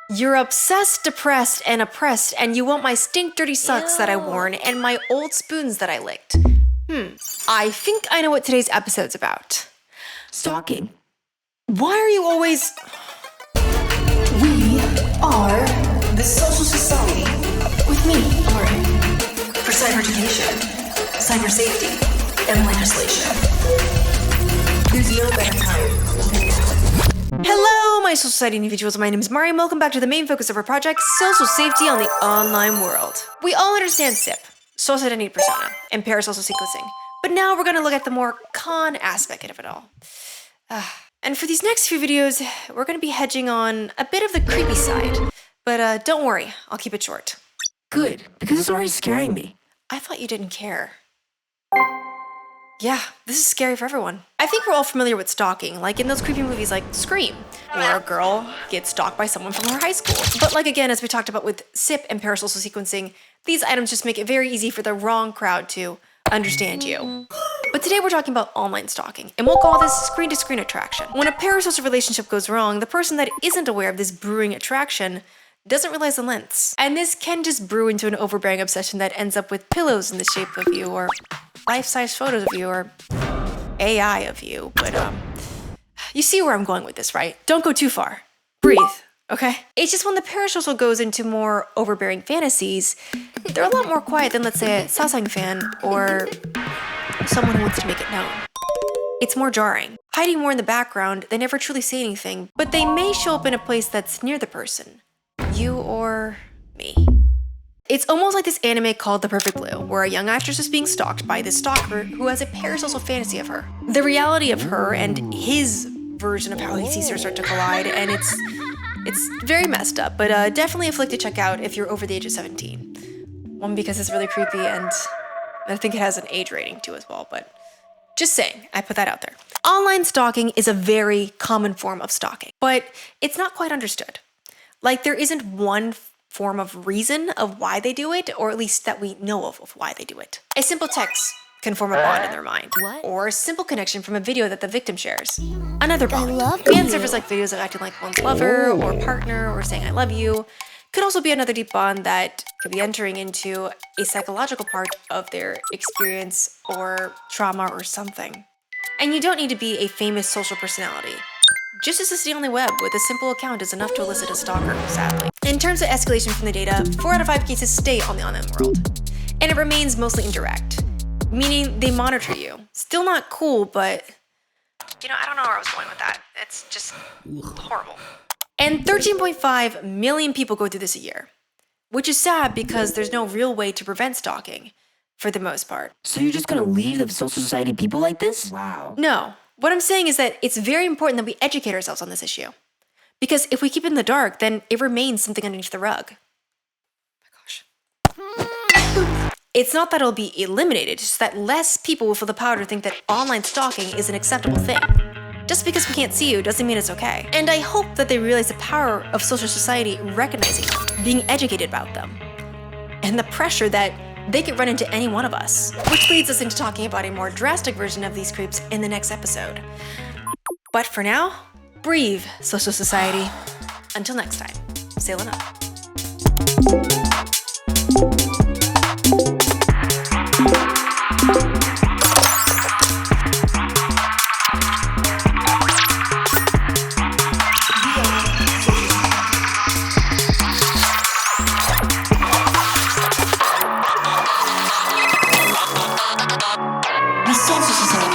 You're obsessed, depressed, and oppressed, and you want my stink dirty socks that I worn and my old spoons that I licked. I think I know what today's episode's about. Stalking. Why are you always... We are the social society with me, Lauren, for cyber education, cyber safety, and legislation. There's no better time. Hello, my social society individuals. My name is Mari, and welcome back to the main focus of our project, social safety on the online world. We all understand SIP, social identity persona, and parasocial sequencing, but now we're going to look at the more con aspect of it all. And for these next few videos, we're going to be hedging on a bit of the creepy side, but don't worry, I'll keep it short. Good, because it's already scaring me. I thought you didn't care. Yeah, this is scary for everyone. I think we're all familiar with stalking, like in those creepy movies like Scream, where a girl gets stalked by someone from her high school. But like again, as we talked about with SIP and parasocial sequencing, these items just make it very easy for the wrong crowd to understand you. But today we're talking about online stalking, and we'll call this screen-to-screen attraction. When a parasocial relationship goes wrong, the person that isn't aware of this brewing attraction doesn't realize the lengths. And this can just brew into an overbearing obsession that ends up with pillows in the shape of you, or life-size photos of you, or AI of you. But you see where I'm going with this, right? Don't go too far. Breathe, okay? It's just when the parasocial goes into more overbearing fantasies, they're a lot more quiet than, let's say, a Stalking fan or someone who wants to make it known. It's more jarring. Hiding more in the background, they never truly say anything, but they may show up in a place that's near the person. You or me. It's almost like this anime called The Perfect Blue, where a young actress is being stalked by this stalker who has a parasocial fantasy of her. The reality of her and his version of how he sees her start to collide, and it's very messed up, but definitely a flick to check out if you're over the age of 17. One, because it's really creepy, and I think it has an age rating too as well, but just saying, I put that out there. Online stalking is a very common form of stalking, but it's not quite understood. Like, there isn't one form of reason of why they do it, or at least that we know of why they do it. A simple text can form a bond in their mind. What? Or a simple connection from a video that the victim shares. Another bond. love Fan you. surface like videos of acting like one's lover or partner or saying I love you. Could also be another deep bond that could be entering into a psychological part of their experience or trauma or something. And you don't need to be a famous social personality. Just existing on the web with a simple account is enough to elicit a stalker, sadly. In terms of escalation from the data, 4 out of 5 cases stay on the online world. And it remains mostly indirect, meaning they monitor you. Still not cool, but I don't know where I was going with that. It's just horrible. And 13.5 million people go through this a year, which is sad because there's no real way to prevent stalking, for the most part. So you're just gonna leave the social society people like this? Wow. No. What I'm saying is that it's very important that we educate ourselves on this issue. Because if we keep it in the dark, then it remains something underneath the rug. Oh my gosh. It's not that it'll be eliminated, it's just that less people will feel the power to think that online stalking is an acceptable thing. Just because we can't see you doesn't mean it's okay. And I hope that they realize the power of social society recognizing them, being educated about them, and the pressure that they could run into any one of us. Which leads us into talking about a more drastic version of these creeps in the next episode. But for now, breathe, social society. Until next time, sailing up. The social society.